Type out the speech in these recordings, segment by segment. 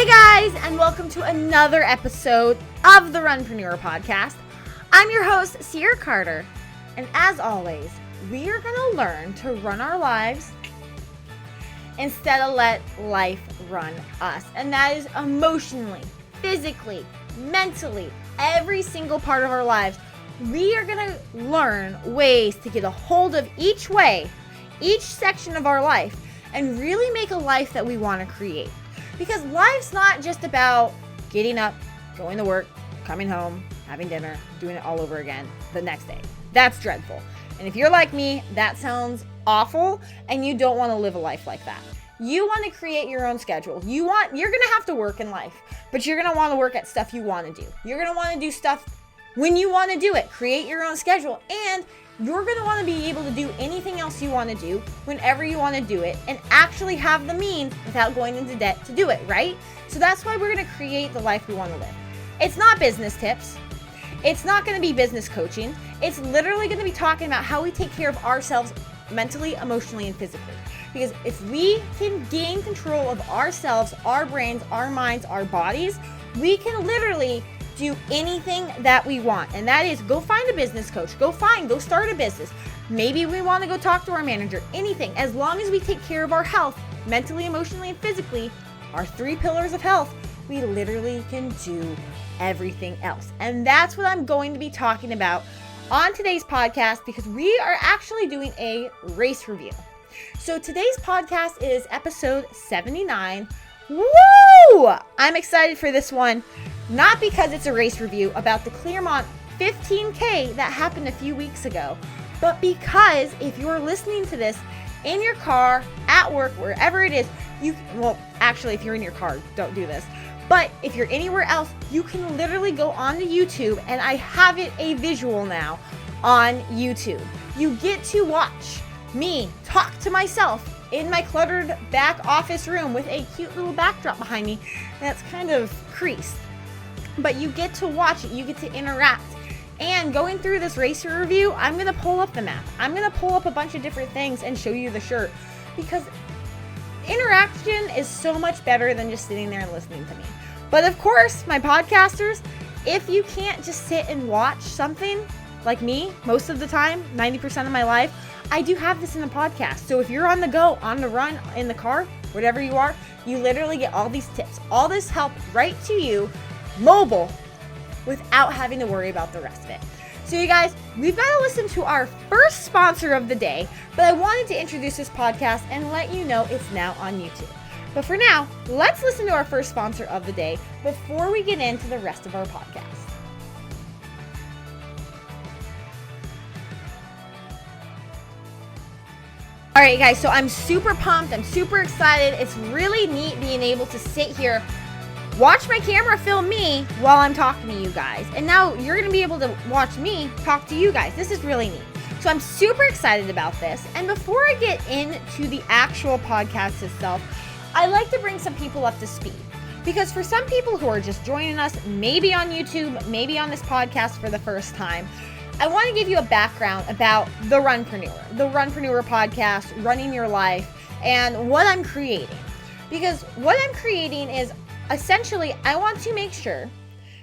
Hey guys, and welcome to another episode of the Runpreneur podcast. I'm your host, Sierra Carter, and as always, we are going to learn to run our lives instead of let life run us. And that is emotionally, physically, mentally, every single part of our lives. We are going to learn ways to get a hold of each section of our life, and really make a life that we want to create. Because life's not just about getting up, going to work, coming home, having dinner, doing it all over again the next day. That's dreadful. And if you're like me, that sounds awful, and you don't want to live a life like that. You want to create your own schedule. You're going to have to work in life, but you're going to want to work at stuff you want to do. You're going to want to do stuff when you want to do it. Create your own schedule, and you're going to want to be able to do anything else you want to do whenever you want to do it, and actually have the means without going into debt to do it, right? So that's why we're going to create the life we want to live. It's not business tips. It's not going to be business coaching. It's literally going to be talking about how we take care of ourselves mentally, emotionally, and physically. Because if we can gain control of ourselves, our brains, our minds, our bodies, we can literally do anything that we want. And that is go find a business coach, go start a business. Maybe we want to go talk to our manager, anything. As long as we take care of our health, mentally, emotionally, and physically, our 3 pillars of health, we literally can do everything else. And that's what I'm going to be talking about on today's podcast, because we are actually doing a race review. So today's podcast is episode 79. Woo! I'm excited for this one. Not because it's a race review about the Clermont 15K that happened a few weeks ago, but because if you're listening to this in your car, at work, wherever it is, if you're in your car, don't do this. But if you're anywhere else, you can literally go onto YouTube, and I have it a visual now on YouTube. You get to watch me talk to myself in my cluttered back office room with a cute little backdrop behind me that's kind of creased. But you get to watch it, you get to interact. And going through this racer review, I'm going to pull up the map. I'm going to pull up a bunch of different things and show you the shirt. Because interaction is so much better than just sitting there and listening to me. But of course, my podcasters, if you can't just sit and watch something like me, most of the time, 90% of my life, I do have this in the podcast. So if you're on the go, on the run, in the car, whatever you are, you literally get all these tips, all this help right to you, mobile, without having to worry about the rest of it. So you guys, we've got to listen to our first sponsor of the day, but I wanted to introduce this podcast and let you know it's now on YouTube. But for now, let's listen to our first sponsor of the day before we get into the rest of our podcast. All right, guys, so I'm super pumped. I'm super excited. It's really neat being able to sit here, watch my camera film me while I'm talking to you guys. And now you're going to be able to watch me talk to you guys. This is really neat. So I'm super excited about this. And before I get into the actual podcast itself, I like to bring some people up to speed. Because for some people who are just joining us, maybe on YouTube, maybe on this podcast for the first time, I want to give you a background about the Runpreneur podcast, running your life, and what I'm creating. Because what I'm creating is essentially, I want to make sure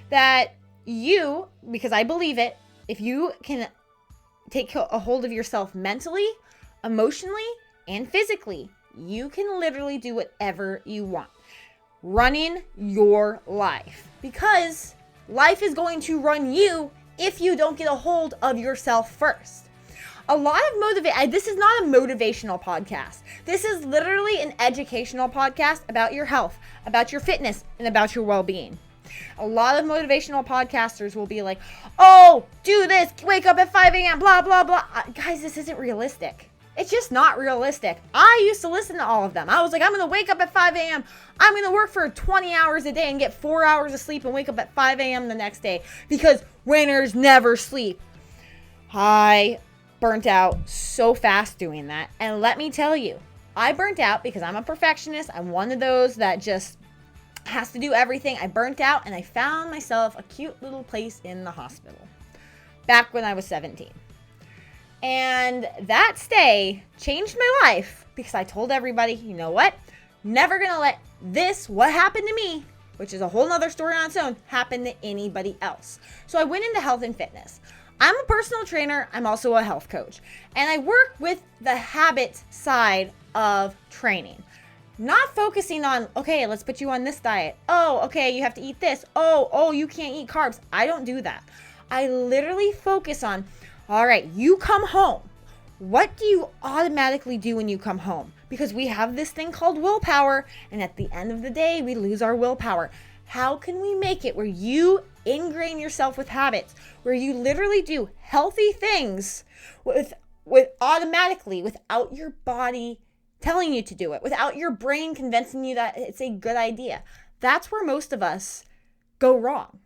that you, because I believe it, if you can take a hold of yourself mentally, emotionally, and physically, you can literally do whatever you want. Running your life. Because life is going to run you if you don't get a hold of yourself first. A lot of this is not a motivational podcast. This is literally an educational podcast about your health, about your fitness, and about your well-being. A lot of motivational podcasters will be like, oh, do this, wake up at 5 a.m., blah, blah, blah. Guys, this isn't realistic. It's just not realistic. I used to listen to all of them. I was like, I'm going to wake up at 5 a.m. I'm going to work for 20 hours a day and get 4 hours of sleep and wake up at 5 a.m. the next day, because winners never sleep. I burnt out so fast doing that. And let me tell you, I burnt out because I'm a perfectionist. I'm one of those that just has to do everything. I burnt out, and I found myself a cute little place in the hospital back when I was 17. And that stay changed my life because I told everybody, you know what? Never going to let this, what happened to me, which is a whole nother story on its own, happen to anybody else. So I went into health and fitness. I'm a personal trainer. I'm also a health coach. And I work with the habit side of training. Not focusing on, okay, let's put you on this diet. Oh, okay, you have to eat this. Oh, you can't eat carbs. I don't do that. I literally focus on, all right, you come home. What do you automatically do when you come home? Because we have this thing called willpower, and at the end of the day, we lose our willpower. How can we make it where you ingrain yourself with habits, where you literally do healthy things with automatically, without your body telling you to do it, without your brain convincing you that it's a good idea? That's where most of us go wrong.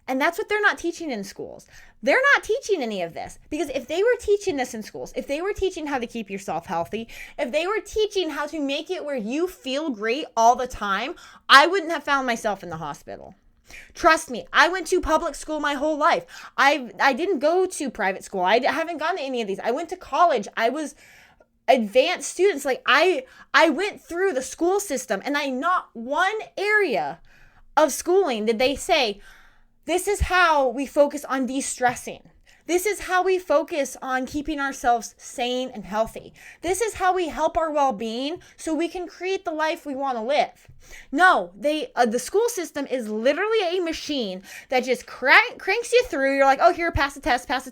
And that's what they're not teaching in schools. They're not teaching any of this, because if they were teaching this in schools, if they were teaching how to keep yourself healthy, if they were teaching how to make it where you feel great all the time, I wouldn't have found myself in the hospital. Trust me, I went to public school my whole life. I didn't go to private school. I haven't gone to any of these. I went to college. I was advanced students. Like I went through the school system, and not one area of schooling did they say, this is how we focus on de-stressing. This is how we focus on keeping ourselves sane and healthy. This is how we help our well-being so we can create the life we want to live. No, the school system is literally a machine that just cranks you through. You're like, oh, here, pass a test, pass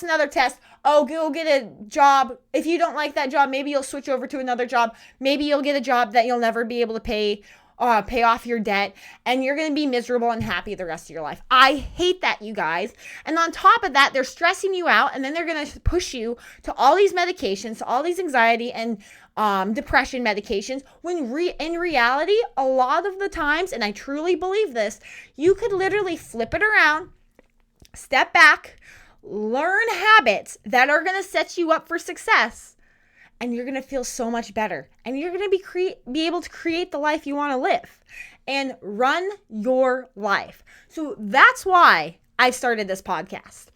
another test. Oh, go get a job. If you don't like that job, maybe you'll switch over to another job. Maybe you'll get a job that you'll never be able to pay off your debt, and you're going to be miserable and happy the rest of your life. I hate that, you guys. And on top of that, they're stressing you out, and then they're going to push you to all these medications, to all these anxiety and depression medications, when in reality, a lot of the times, and I truly believe this, you could literally flip it around, step back, learn habits that are going to set you up for success, and you're going to feel so much better. And you're going to be able to create the life you want to live and run your life. So that's why I started this podcast.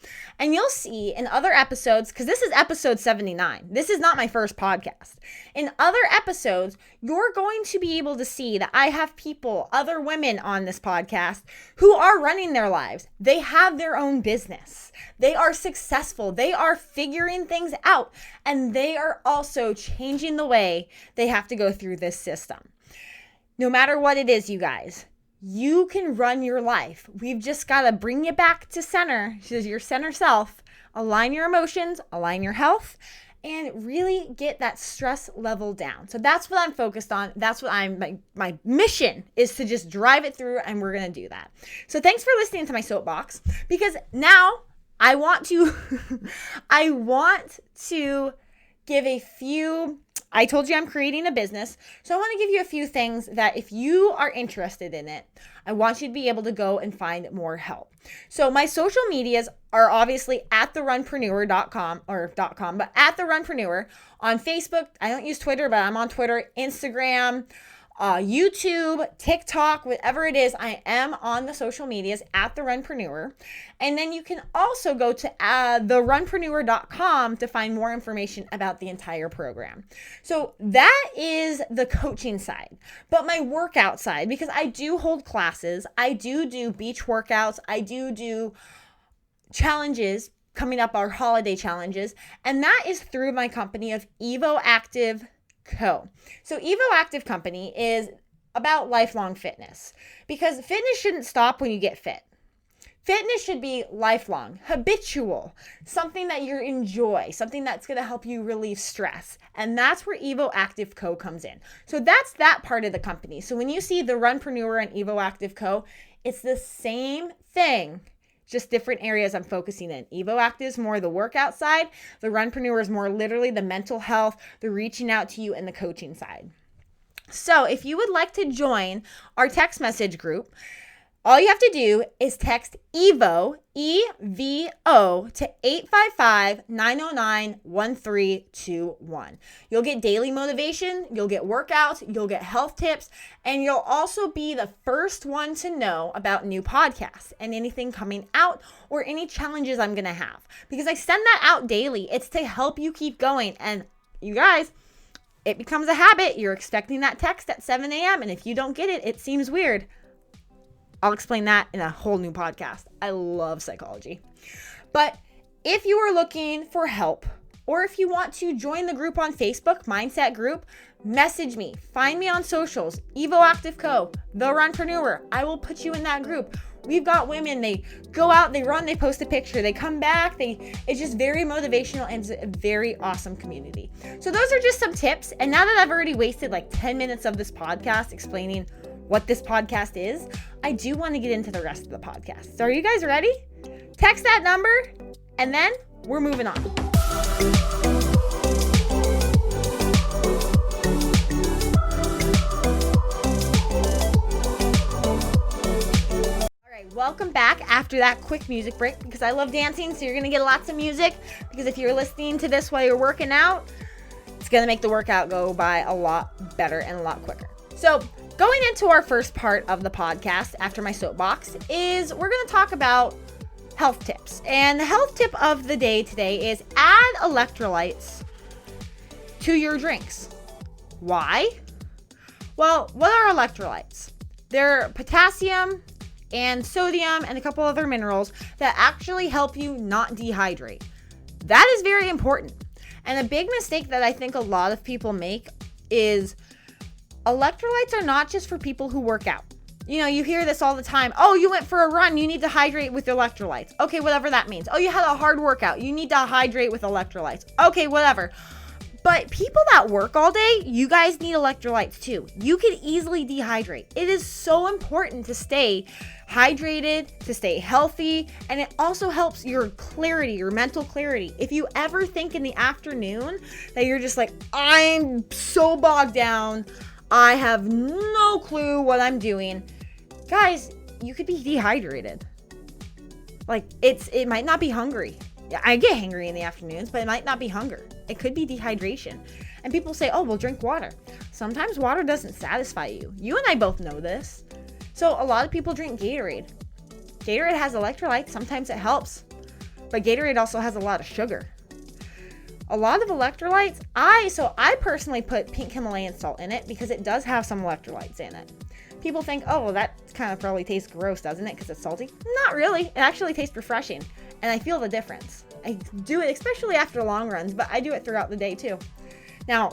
And you'll see in other episodes, because this is episode 79. This is not my first podcast. In other episodes, you're going to be able to see that I have people, other women on this podcast who are running their lives. They have their own business. They are successful. They are figuring things out. And they are also changing the way they have to go through this system. No matter what it is, you guys, you can run your life. We've just got to bring you back to center, to your center self, align your emotions, align your health, and really get that stress level down. So that's what I'm focused on. That's what my mission is, to just drive it through, and we're going to do that. So thanks for listening to my soapbox, because now I want to give a few. I told you I'm creating a business, so I want to give you a few things that if you are interested in it, I want you to be able to go and find more help. So my social medias are obviously at therunpreneur.com but at therunpreneur on Facebook. I don't use Twitter, but I'm on Twitter, Instagram, YouTube, TikTok, whatever it is. I am on the social medias at the Runpreneur. And then you can also go to therunpreneur.com to find more information about the entire program. So that is the coaching side. But my workout side, because I do hold classes, I do beach workouts, I do challenges coming up, our holiday challenges, and that is through my company of Evo Active Co. So Evo Active Company is about lifelong fitness, because fitness shouldn't stop when you get fit. Fitness should be lifelong, habitual, something that you enjoy, something that's going to help you relieve stress. And that's where Evo Active Co. comes in. So that's that part of the company. So when you see the Runpreneur and Evo Active Co., it's the same thing, just different areas I'm focusing in. Evo Active is more the workout side. The Runpreneur is more literally the mental health, the reaching out to you, and the coaching side. So if you would like to join our text message group, all you have to do is text EVO, EVO, to 855-909-1321. You'll get daily motivation, you'll get workouts, you'll get health tips, and you'll also be the first one to know about new podcasts and anything coming out or any challenges I'm going to have. Because I send that out daily. It's to help you keep going. And you guys, it becomes a habit. You're expecting that text at 7 a.m. And if you don't get it, it seems weird. I'll explain that in a whole new podcast. I love psychology. But if you are looking for help, or if you want to join the group on Facebook, Mindset Group, message me. Find me on socials, Evo Active Co, The Runpreneur. I will put you in that group. We've got women, they go out, they run, they post a picture, they come back, it's just very motivational and it's a very awesome community. So those are just some tips. And now that I've already wasted like 10 minutes of this podcast explaining what this podcast is, I do want to get into the rest of the podcast. So are you guys ready? Text that number and then we're moving on. Welcome back after that quick music break because I love dancing, so you're going to get lots of music because if you're listening to this while you're working out, it's going to make the workout go by a lot better and a lot quicker. So going into our first part of the podcast after my soapbox is we're going to talk about health tips. And the health tip of the day today is add electrolytes to your drinks. Why? Well, what are electrolytes? They're potassium and sodium and a couple other minerals that actually help you not dehydrate. That is very important. And a big mistake that I think a lot of people make is electrolytes are not just for people who work out. You know, you hear this all the time. Oh, you went for a run, you need to hydrate with electrolytes. Okay, whatever that means. Oh, you had a hard workout, you need to hydrate with electrolytes. Okay, whatever. But people that work all day, you guys need electrolytes too. You can easily dehydrate. It is so important to stay hydrated, to stay healthy, and it also helps your clarity, your mental clarity. If you ever think in the afternoon that you're just like, I'm so bogged down, I have no clue what I'm doing, guys, you could be dehydrated. Like it might not be hungry. I get hangry in the afternoons, but it might not be hunger. It could be dehydration. And people say, oh, well, drink water. Sometimes water doesn't satisfy you. You and I both know this. So a lot of people drink Gatorade. Gatorade has electrolytes. Sometimes it helps. But Gatorade also has a lot of sugar. A lot of electrolytes, I personally put pink Himalayan salt in it because it does have some electrolytes in it. People think, oh, well, that kind of probably tastes gross, doesn't it? Because it's salty. Not really. It actually tastes refreshing. And I feel the difference. I do it especially after long runs, but I do it throughout the day too. Now,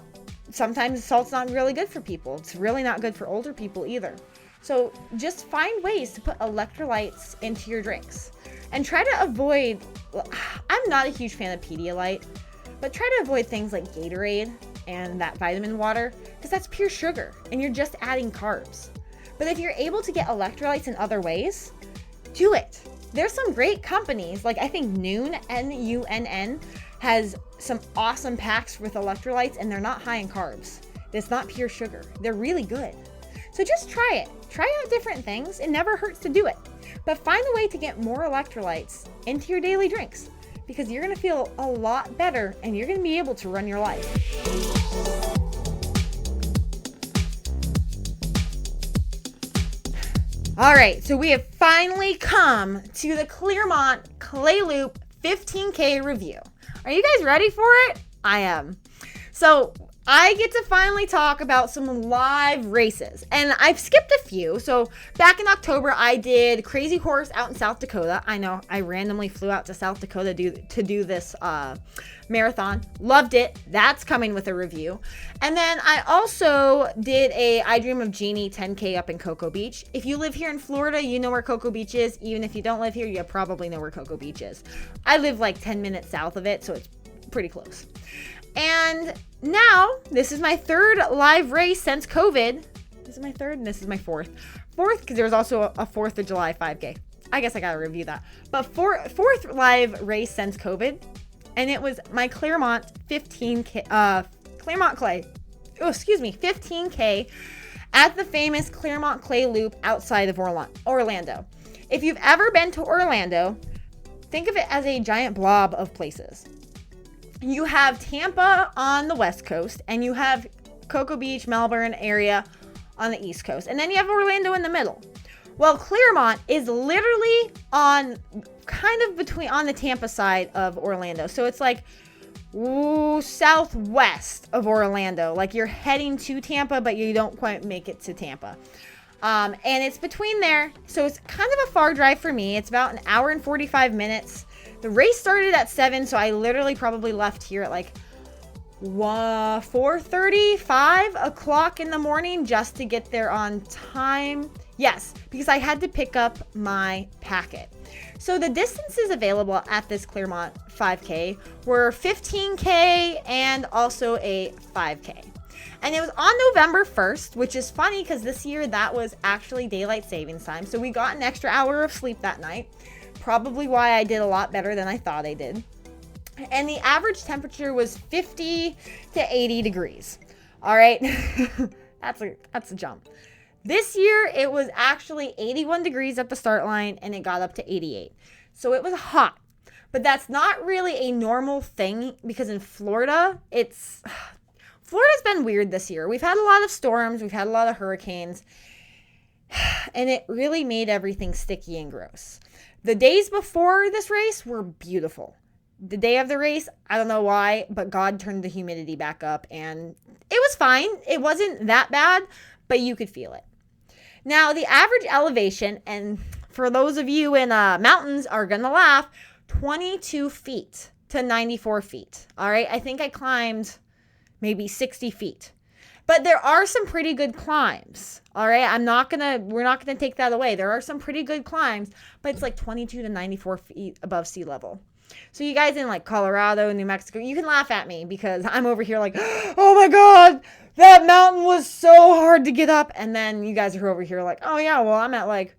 sometimes salt's not really good for people. It's really not good for older people either. So just find ways to put electrolytes into your drinks. And try to avoid, I'm not a huge fan of Pedialyte, but try to avoid things like Gatorade and that vitamin water because that's pure sugar and you're just adding carbs. But if you're able to get electrolytes in other ways, do it. There's some great companies, like I think Noon, N-U-N-N, has some awesome packs with electrolytes and they're not high in carbs. It's not pure sugar. They're really good. So just try it. Try out different things. It never hurts to do it. But find a way to get more electrolytes into your daily drinks because you're going to feel a lot better and you're going to be able to run your life. All right, so we have finally come to the Clermont Clay Loop 15K review. Are you guys ready for it? I am. So I get to finally talk about some live races, and I've skipped a few. So back in October, I did Crazy Horse out in South Dakota. I know I randomly flew out to South Dakota to do this marathon. Loved it. That's coming with a review. And then I also did a I Dream of Jeannie 10K up in Cocoa Beach. If you live here in Florida, you know where Cocoa Beach is. Even if you don't live here, you probably know where Cocoa Beach is. I live like 10 minutes south of it, so it's pretty close. And now, this is my third live race since COVID. This is my third, and this is my fourth. Fourth, because there was also a 4th of July 5K. I guess I gotta review that. But fourth live race since COVID, and it was my Clermont 15K, Clermont Clay, 15K at the famous Clermont Clay Loop outside of Orlando. If you've ever been to Orlando, think of it as a giant blob of places. You have Tampa on the west coast, and you have Cocoa Beach, Melbourne area on the east coast, and then you have Orlando in the middle. Well, Clermont is literally on the Tampa side of Orlando. So it's like southwest of Orlando. Like you're heading to Tampa, but you don't quite make it to Tampa. And it's between there. So it's kind of a far drive for me. It's about an hour and 45 minutes. The race started at 7, so I literally probably left here at like 4:30, 5 o'clock in the morning just to get there on time. Yes, because I had to pick up my packet. So the distances available at this Clermont 5K were 15K and also a 5K. And it was on November 1st, which is funny because this year that was actually daylight savings time. So we got an extra hour of sleep that night. Probably why I did a lot better than I thought I did. And the average temperature was 50 to 80 degrees. All right. That's a jump. This year, it was actually 81 degrees at the start line, and it got up to 88. So it was hot. But that's not really a normal thing because in Florida, Florida's been weird this year. We've had a lot of storms. We've had a lot of hurricanes. And it really made everything sticky and gross. The days before this race were beautiful. The day of the race, I don't know why, but God turned the humidity back up, and it was fine. It wasn't that bad, but you could feel it. Now, the average elevation, and for those of you in mountains are going to laugh, 22 feet to 94 feet. All right. I think I climbed maybe 60 feet. But there are some pretty good climbs. All right. we're not going to take that away. There are some pretty good climbs, but it's like 22 to 94 feet above sea level. So you guys in like Colorado and New Mexico, you can laugh at me because I'm over here like, oh my God, that mountain was so hard to get up. And then you guys are over here like, oh yeah, well, I'm at like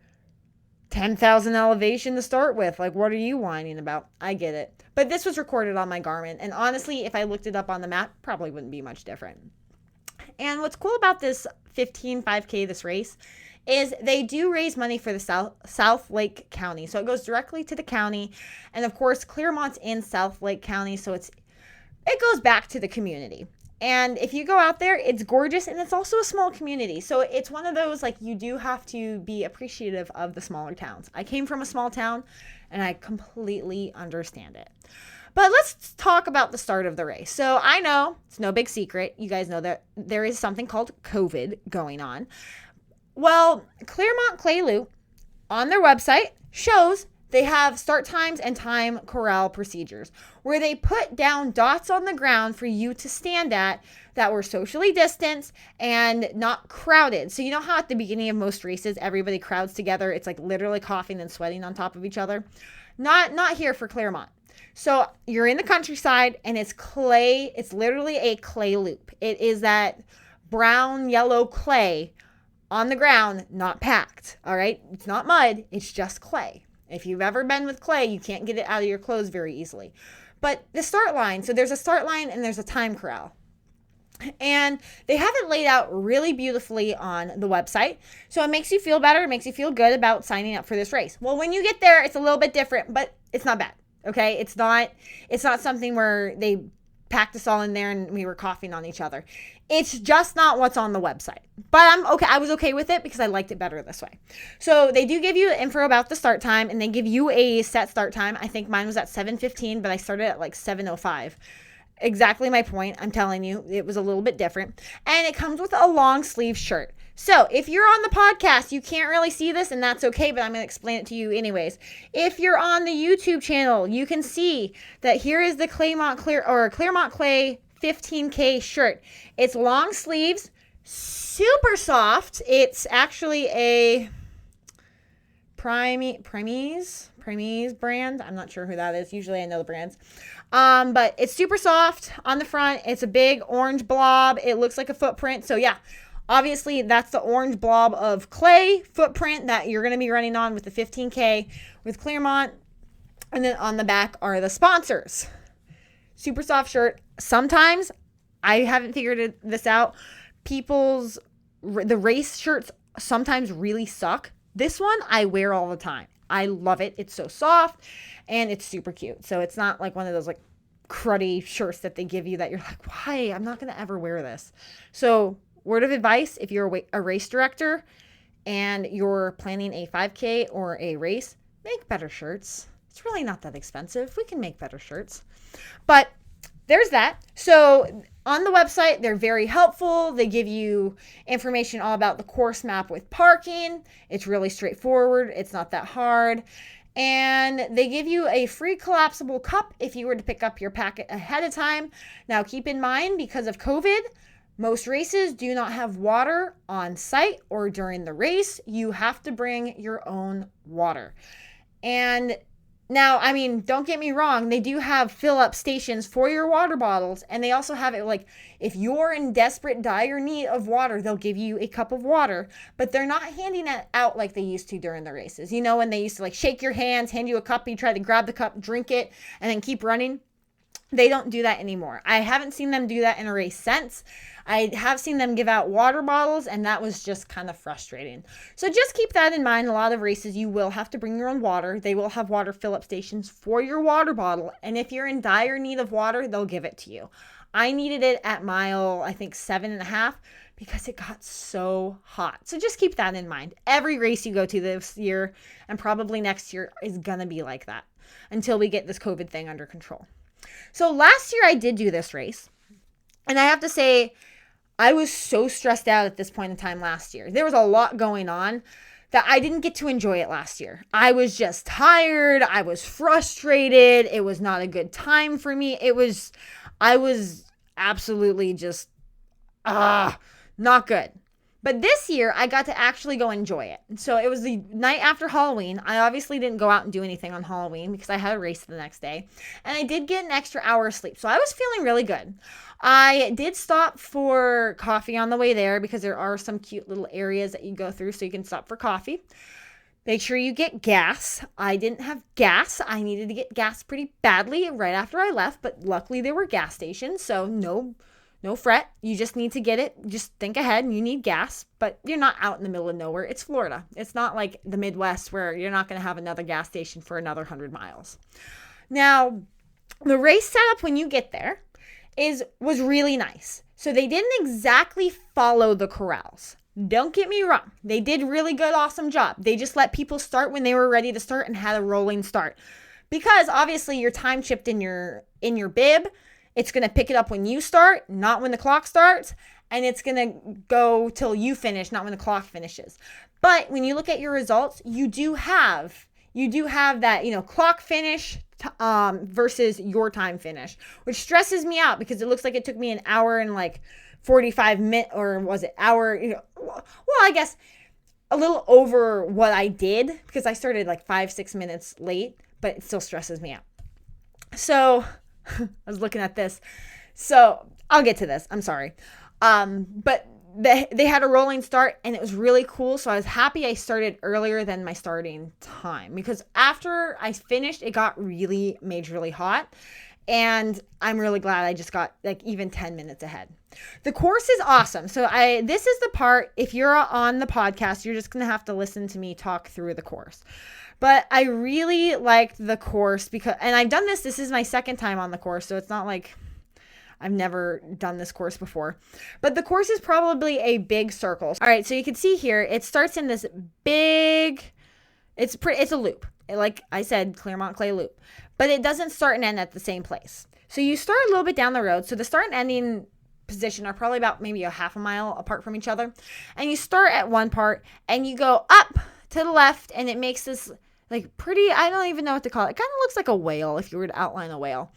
10,000 elevation to start with. Like, what are you whining about? I get it. But this was recorded on my Garmin. And honestly, if I looked it up on the map, probably wouldn't be much different. And what's cool about this 5K, this race, is they do raise money for the South Lake County. So it goes directly to the county. And of course, Clermont's in South Lake County. So it goes back to the community. And if you go out there, it's gorgeous. And it's also a small community. So it's one of those, like, you do have to be appreciative of the smaller towns. I came from a small town and I completely understand it. But let's talk about the start of the race. So I know it's no big secret. You guys know that there is something called COVID going on. Well, Clermont Clay Loop on their website shows they have start times and time corral procedures where they put down dots on the ground for you to stand at that were socially distanced and not crowded. So you know how at the beginning of most races, everybody crowds together. It's like literally coughing and sweating on top of each other. Not here for Clermont. So you're in the countryside and it's clay. It's literally a clay loop. It is that brown, yellow clay on the ground, not packed. All right. It's not mud. It's just clay. If you've ever been with clay, you can't get it out of your clothes very easily. But the start line, so there's a start line and there's a time corral. And they have it laid out really beautifully on the website. So it makes you feel better. It makes you feel good about signing up for this race. Well, when you get there, it's a little bit different, but it's not bad. Okay. It's not something where they packed us all in there and we were coughing on each other. It's just not what's on the website. But I'm okay. I was okay with it because I liked it better this way. So they do give you info about the start time and they give you a set start time. I think mine was at 7:15, but I started at like 7:05. Exactly my point. I'm telling you, it was a little bit different. And it comes with a long sleeve shirt. So if you're on the podcast, you can't really see this and that's okay, but I'm going to explain it to you anyways. If you're on the YouTube channel, you can see that here is the Clermont Clay 15K shirt. It's long sleeves, super soft. It's actually a Primes brand. I'm not sure who that is. Usually I know the brands. But it's super soft on the front. It's a big orange blob. It looks like a footprint. So yeah, obviously that's the orange blob of clay footprint that you're going to be running on with the 15K with Clermont. And then on the back are the sponsors. Super soft shirt. Sometimes, I haven't figured this out, the race shirts sometimes really suck. This one I wear all the time. I love it. It's so soft and it's super cute. So it's not like one of those like cruddy shirts that they give you that you're like, why? I'm not going to ever wear this. So word of advice, if you're a race director and you're planning a 5K or a race, make better shirts. It's really not that expensive. We can make better shirts. But there's that. So on the website, they're very helpful. They give you information all about the course map with parking. It's really straightforward. It's not that hard. And they give you a free collapsible cup if you were to pick up your packet ahead of time. Now, keep in mind, because of COVID, most races do not have water on site or during the race. You have to bring your own water. And now, I mean, don't get me wrong, they do have fill-up stations for your water bottles, and they also have it like, if you're in desperate, dire need of water, they'll give you a cup of water, but they're not handing it out like they used to during the races. You know, when they used to like shake your hands, hand you a cup, you try to grab the cup, drink it, and then keep running. They don't do that anymore. I haven't seen them do that in a race since. I have seen them give out water bottles, and that was just kind of frustrating. So just keep that in mind. A lot of races, you will have to bring your own water. They will have water fill-up stations for your water bottle, and if you're in dire need of water, they'll give it to you. I needed it at mile, I think, 7.5, because it got so hot. So just keep that in mind. Every race you go to this year, and probably next year, is going to be like that until we get this COVID thing under control. So last year I did do this race, and I have to say I was so stressed out at this point in time last year. There was a lot going on that I didn't get to enjoy it last year. I was just tired. I was frustrated. It was not a good time for me. I was absolutely just, not good. But this year, I got to actually go enjoy it. So it was the night after Halloween. I obviously didn't go out and do anything on Halloween because I had a race the next day. And I did get an extra hour of sleep. So I was feeling really good. I did stop for coffee on the way there because there are some cute little areas that you go through so you can stop for coffee. Make sure you get gas. I didn't have gas. I needed to get gas pretty badly right after I left. But luckily, there were gas stations. So no fret. You just need to get it. Just think ahead and you need gas, but you're not out in the middle of nowhere. It's Florida. It's not like the Midwest where you're not going to have another gas station for another 100 miles. Now, the race setup when you get there was really nice. So they didn't exactly follow the corrals. Don't get me wrong. They did really good, awesome job. They just let people start when they were ready to start and had a rolling start. Because obviously you're time chipped in your bib. It's going to pick it up when you start, not when the clock starts, and it's going to go till you finish, not when the clock finishes. But when you look at your results, you do have that, clock finish versus your time finish, which stresses me out because it looks like it took me an hour and like 45 minutes, or was it hour? Well, I guess a little over what I did because I started like 5-6 minutes late, but it still stresses me out. So I was looking at this. So I'll get to this. I'm sorry. But they had a rolling start and it was really cool. So I was happy I started earlier than my starting time because after I finished, it got really majorly hot. And I'm really glad I just got like even 10 minutes ahead. The course is awesome. So this is the part, if you're on the podcast, you're just going to have to listen to me talk through the course. But I really liked the course and I've done this is my second time on the course. So it's not like I've never done this course before. But the course is probably a big circle. All right, so you can see here, it starts in this big, it's a loop. Like I said, Clermont Clay loop. But it doesn't start and end at the same place. So you start a little bit down the road. So the start and ending position are probably about maybe a half a mile apart from each other. And you start at one part and you go up to the left and it makes this like pretty, I don't even know what to call it. It kind of looks like a whale if you were to outline a whale.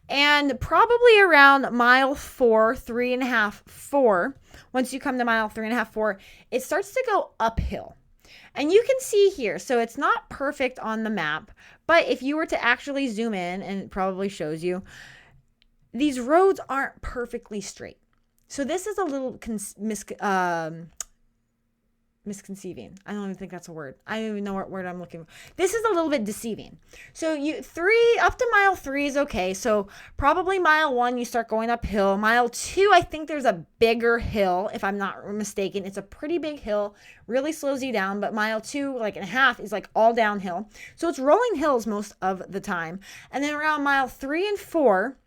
And probably around mile 3.5, 4, once you come to mile 3.5, 4, it starts to go uphill. And you can see here, so it's not perfect on the map, but if you were to actually zoom in, and it probably shows you, these roads aren't perfectly straight. So this is a little misconceiving. I don't even think that's a word. I don't even know what word I'm looking for. This is a little bit deceiving. So up to mile 3 is okay. So probably mile 1, you start going uphill. Mile 2, I think there's a bigger hill, if I'm not mistaken. It's a pretty big hill, really slows you down. But mile 2, like and a half, is like all downhill. So it's rolling hills most of the time. And then around mile 3 and 4,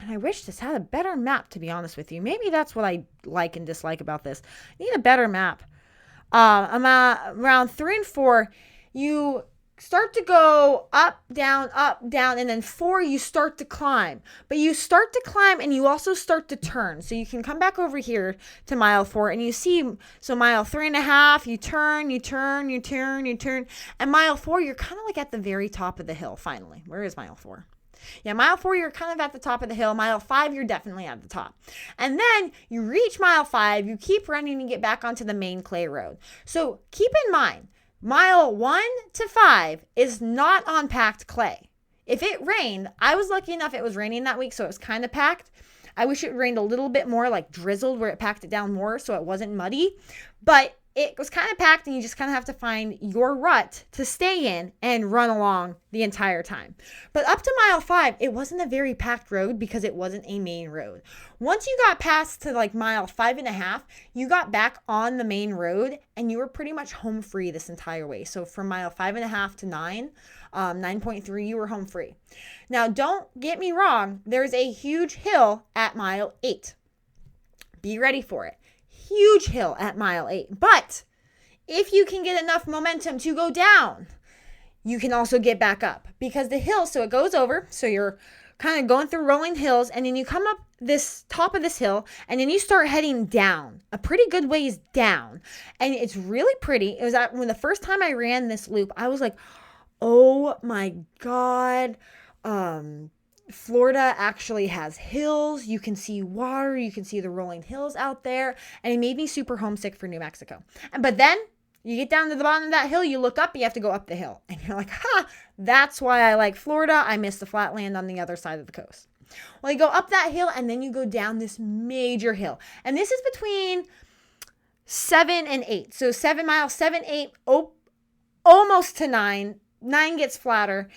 and I wish this had a better map, to be honest with you. Maybe that's what I like and dislike about this. I need a better map. Around 3 and 4, you start to go up, down, and then 4, you start to climb. But you start to climb and you also start to turn. So you can come back over here to mile 4 and you see, so mile 3.5, you turn. And mile 4, you're kind of like at the very top of the hill finally. Where is mile 4? Yeah, mile 4, you're kind of at the top of the hill. Mile 5, you're definitely at the top. And then you reach mile 5, you keep running and get back onto the main clay road. So keep in mind, mile 1 to 5 is not on packed clay. If it rained, I was lucky enough it was raining that week, so it was kind of packed. I wish it rained a little bit more, like drizzled, where it packed it down more so it wasn't muddy. But it was kind of packed, and you just kind of have to find your rut to stay in and run along the entire time. But up to mile 5, it wasn't a very packed road because it wasn't a main road. Once you got past to like mile 5.5, you got back on the main road and you were pretty much home free this entire way. So from mile 5.5 to 9.3, you were home free. Now, don't get me wrong. There's a huge hill at mile 8. Be ready for it. Huge hill at mile 8. But if you can get enough momentum to go down, you can also get back up, because the hill, so it goes over, so you're kind of going through rolling hills, and then you come up this top of this hill, and then you start heading down a pretty good ways down, and it's really pretty. It was when the first time I ran this loop, I was like, oh my God, Florida actually has hills. You can see water. You can see the rolling hills out there. And it made me super homesick for New Mexico. But then you get down to the bottom of that hill, you look up, you have to go up the hill. And you're like, that's why I like Florida. I miss the flat land on the other side of the coast. Well, you go up that hill and then you go down this major hill. And this is between 7 and 8. So 7 miles, 7, 8, almost to 9. 9 gets flatter.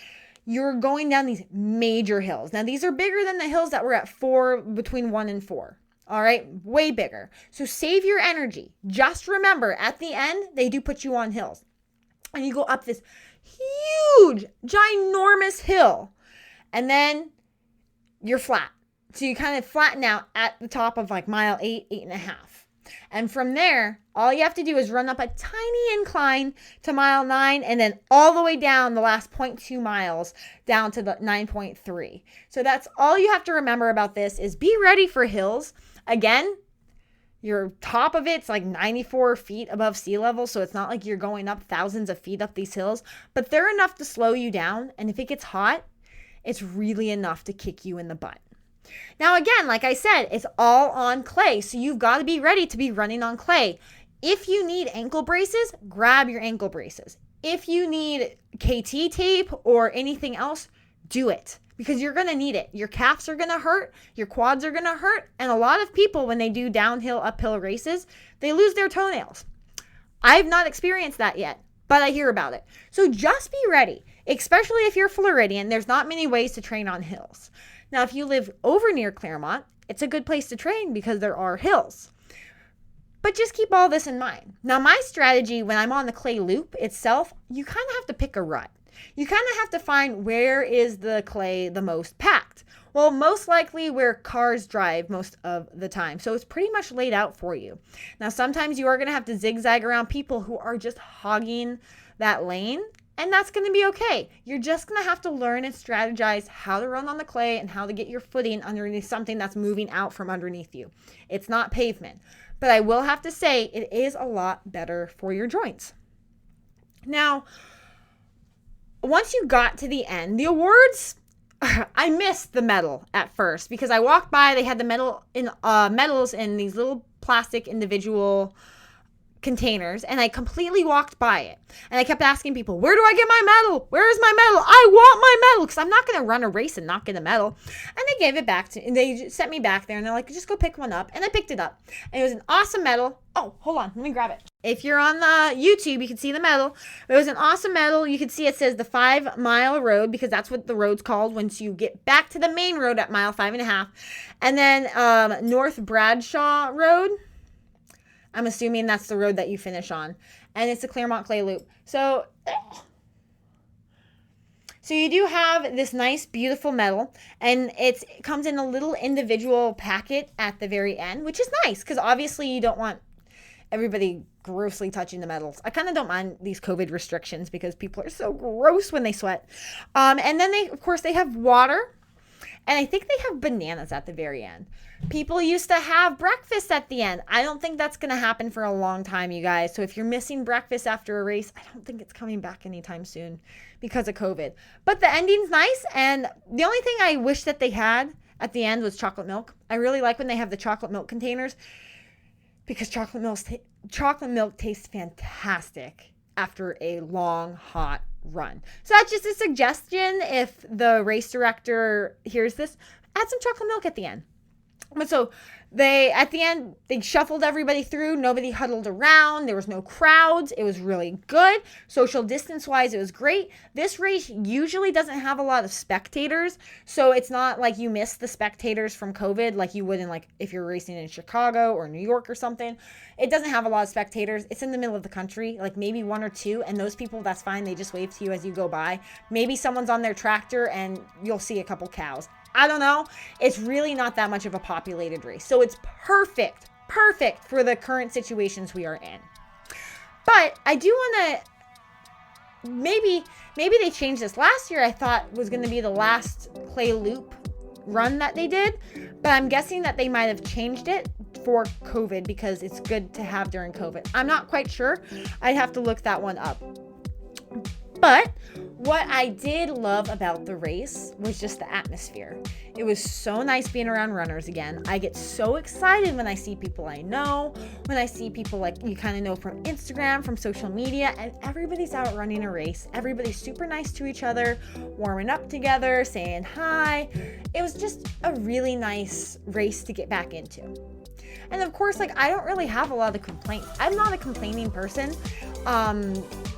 You're going down these major hills. Now, these are bigger than the hills that were at 4, between 1 and 4. All right, way bigger. So save your energy. Just remember, at the end, they do put you on hills. And you go up this huge, ginormous hill. And then you're flat. So you kind of flatten out at the top of like mile 8, 8.5. And from there, all you have to do is run up a tiny incline to mile 9 and then all the way down the last 0.2 miles down to the 9.3. So that's all you have to remember about this is be ready for hills. Again, your top of it's like 94 feet above sea level, so it's not like you're going up thousands of feet up these hills, but they're enough to slow you down. And if it gets hot, it's really enough to kick you in the butt. Now, again, like I said, it's all on clay, so you've got to be ready to be running on clay. If you need ankle braces, grab your ankle braces. If you need KT tape or anything else, do it, because you're going to need it. Your calves are going to hurt, your quads are going to hurt, and a lot of people, when they do downhill, uphill races, they lose their toenails. I've not experienced that yet, but I hear about it. So just be ready, especially if you're Floridian. There's not many ways to train on hills. Now, if you live over near Clermont, it's a good place to train because there are hills. But just keep all this in mind. Now, my strategy when I'm on the clay loop itself, you kind of have to pick a rut. You kind of have to find where is the clay the most packed. Well, most likely where cars drive most of the time. So it's pretty much laid out for you. Now, sometimes you are going to have to zigzag around people who are just hogging that lane. And that's going to be okay. You're just going to have to learn and strategize how to run on the clay and how to get your footing underneath something that's moving out from underneath you. It's not pavement. But I will have to say it is a lot better for your joints. Now, once you got to the end, the awards, I missed the medal at first because I walked by. They had the medals in these little plastic individual containers, and I completely walked by it. And I kept asking people, where do I get my medal? Where is my medal? I want my medal, because I'm not going to run a race and not get a medal. And they gave it back to me, and they sent me back there, and they're like, just go pick one up. And I picked it up. And it was an awesome medal. Oh, hold on. Let me grab it. If you're on the YouTube, you can see the medal. It was an awesome medal. You can see it says the 5 mile road, because that's what the road's called once you get back to the main road at mile 5.5. And then North Bradshaw Road. I'm assuming that's the road that you finish on. And it's the Clermont Clay Loop. So you do have this nice, beautiful medal. And it comes in a little individual packet at the very end, which is nice. Because obviously you don't want everybody grossly touching the metals. I kind of don't mind these COVID restrictions because people are so gross when they sweat. And then they have water. And I think they have bananas at the very end. People used to have breakfast at the end. I don't think that's going to happen for a long time, you guys. So if you're missing breakfast after a race, I don't think it's coming back anytime soon because of COVID. But the ending's nice. And the only thing I wish that they had at the end was chocolate milk. I really like when they have the chocolate milk containers because chocolate milk tastes fantastic after a long, hot run. So that's just a suggestion. If the race director hears this, add some chocolate milk at the end. But so at the end, they shuffled everybody through. Nobody huddled around. There was no crowds. It was really good. Social distance wise, it was great. This race usually doesn't have a lot of spectators. So it's not like you miss the spectators from COVID like you would in like if you're racing in Chicago or New York or something. It doesn't have a lot of spectators. It's in the middle of the country, like maybe one or two. And those people, that's fine. They just wave to you as you go by. Maybe someone's on their tractor and you'll see a couple cows. I don't know. It's really not that much of a populated race. So it's perfect for the current situations we are in. But I do want to, maybe they changed this. Last year I thought was going to be the last clay loop run that they did. But I'm guessing that they might have changed it for COVID because it's good to have during COVID. I'm not quite sure. I'd have to look that one up. But what I did love about the race was just the atmosphere. It was so nice being around runners again. I get so excited when I see people I know, when I see people like you kind of know from Instagram, from social media, and everybody's out running a race. Everybody's super nice to each other, warming up together, saying hi. It was just a really nice race to get back into. And of course, like I don't really have a lot of complaints. I'm not a complaining person.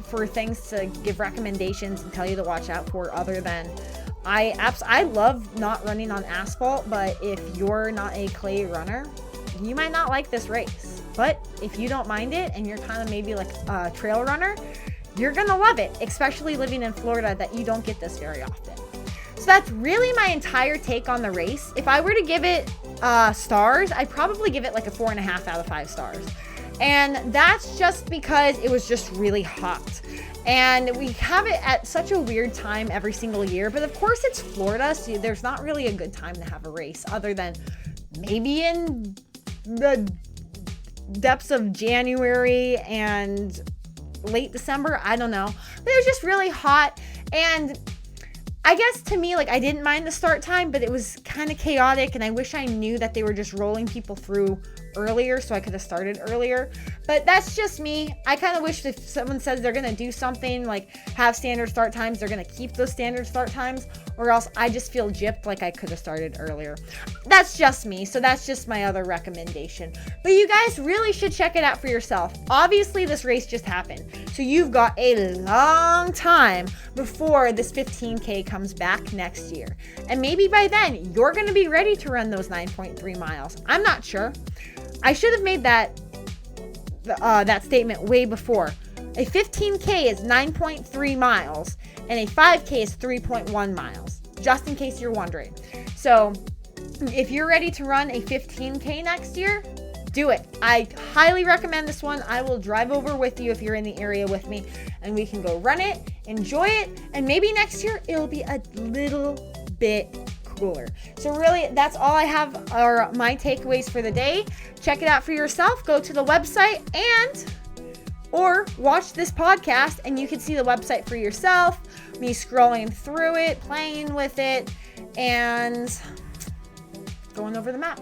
For things to give recommendations and tell you to watch out for other than I love not running on asphalt, but if you're not a clay runner, you might not like this race. But if you don't mind it and you're kind of maybe like a trail runner, you're gonna love it, especially living in Florida that you don't get this very often. So that's really my entire take on the race. If I were to give it stars, I'd probably give it like a 4.5 out of 5 stars. And that's just because it was just really hot. And we have it at such a weird time every single year. But of course it's Florida, so there's not really a good time to have a race other than maybe in the depths of January and late December. I don't know. But it was just really hot. And I guess to me, like I didn't mind the start time, but it was kind of chaotic. And I wish I knew that they were just rolling people through earlier so I could have started earlier. But that's just me. I kind of wish if someone says they're going to do something like have standard start times, they're going to keep those standard start times, or else I just feel gypped like I could have started earlier. That's just me. So that's just my other recommendation. But you guys really should check it out for yourself. Obviously this race just happened. So you've got a long time before this 15K comes back next year. And maybe by then you're going to be ready to run those 9.3 miles. I'm not sure. I should have made that statement way before. A 15K is 9.3 miles and a 5K is 3.1 miles, just in case you're wondering. So if you're ready to run a 15K next year, do it. I highly recommend this one. I will drive over with you if you're in the area with me and we can go run it, enjoy it, and maybe next year it'll be a little bit cooler. So really, that's all I have are my takeaways for the day. Check it out for yourself. Go to the website or watch this podcast and you can see the website for yourself, me scrolling through it, playing with it, and going over the map.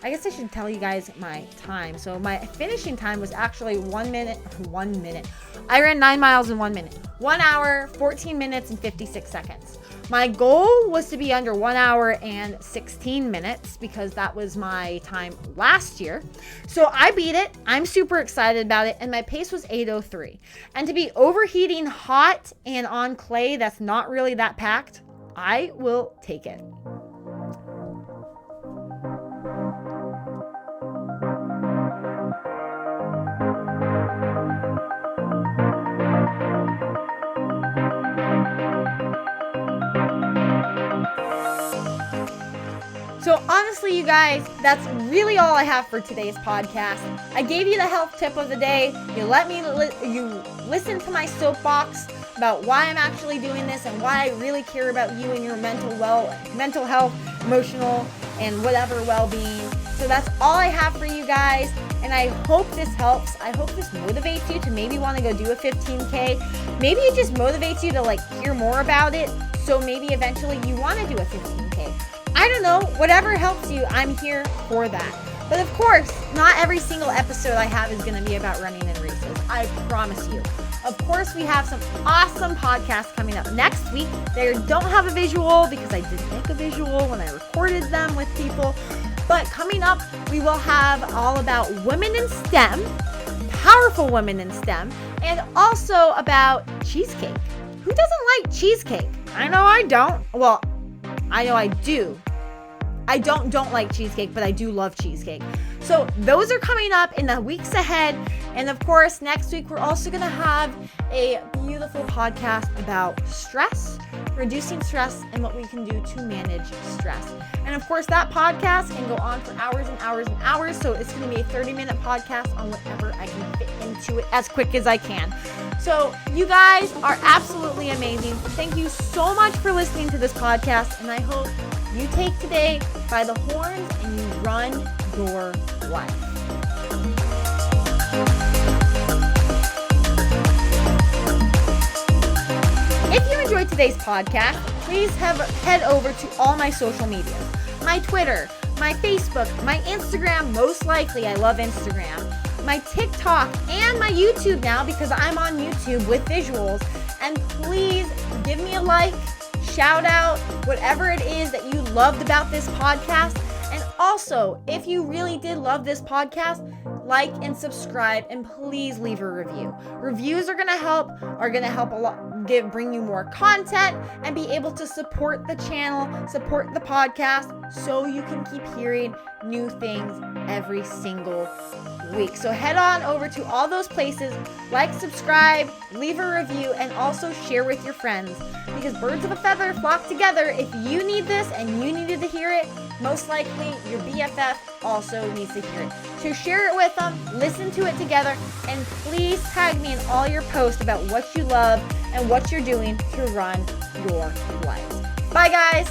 I guess I should tell you guys my time. So my finishing time was actually 1 minute. I ran 9 miles in 1 minute. 1 hour, 14 minutes, and 56 seconds. My goal was to be under 1 hour and 16 minutes because that was my time last year. So I beat it. I'm super excited about it. And my pace was 8:03. And to be overheating hot and on clay that's not really that packed, I will take it. So honestly, you guys, that's really all I have for today's podcast. I gave you the health tip of the day. You let me you listen to my soapbox about why I'm actually doing this and why I really care about you and your mental health, emotional, and whatever well-being. So that's all I have for you guys, and I hope this helps. I hope this motivates you to maybe want to go do a 15K. Maybe it just motivates you to hear more about it, so maybe eventually you want to do a 15K. I don't know, whatever helps you, I'm here for that. But of course, not every single episode I have is going to be about running and races. I promise you. Of course, we have some awesome podcasts coming up next week. They don't have a visual because I didn't make a visual when I recorded them with people. But coming up, we will have all about women in STEM, powerful women in STEM, and also about cheesecake. Who doesn't like cheesecake? I know I don't. Well, I know I do. I don't like cheesecake, but I do love cheesecake. So those are coming up in the weeks ahead. And of course, next week, we're also going to have a beautiful podcast about stress, reducing stress, and what we can do to manage stress. And of course, that podcast can go on for hours and hours and hours. So it's going to be a 30-minute podcast on whatever I can fit into it as quick as I can. So you guys are absolutely amazing. Thank you so much for listening to this podcast. And I hope you take today by the horns and you run your life. If you enjoyed today's podcast, please head over to all my social medias. My Twitter, my Facebook, my Instagram, most likely, I love Instagram, my TikTok, and my YouTube now because I'm on YouTube with visuals. And please give me a like, shout out, whatever it is that you loved about this podcast. And also, if you really did love this podcast, like and subscribe, and please leave a review. Reviews are gonna help a lot, bring you more content and be able to support the channel, support the podcast, so you can keep hearing new things every single week. So head on over to all those places, like, subscribe, leave a review, and also share with your friends, because birds of a feather flock together. If you need this and you needed to hear it, most likely your BFF also needs to hear it. So share it with them, listen to it together, and please tag me in all your posts about what you love and what you're doing to run your life. Bye, guys.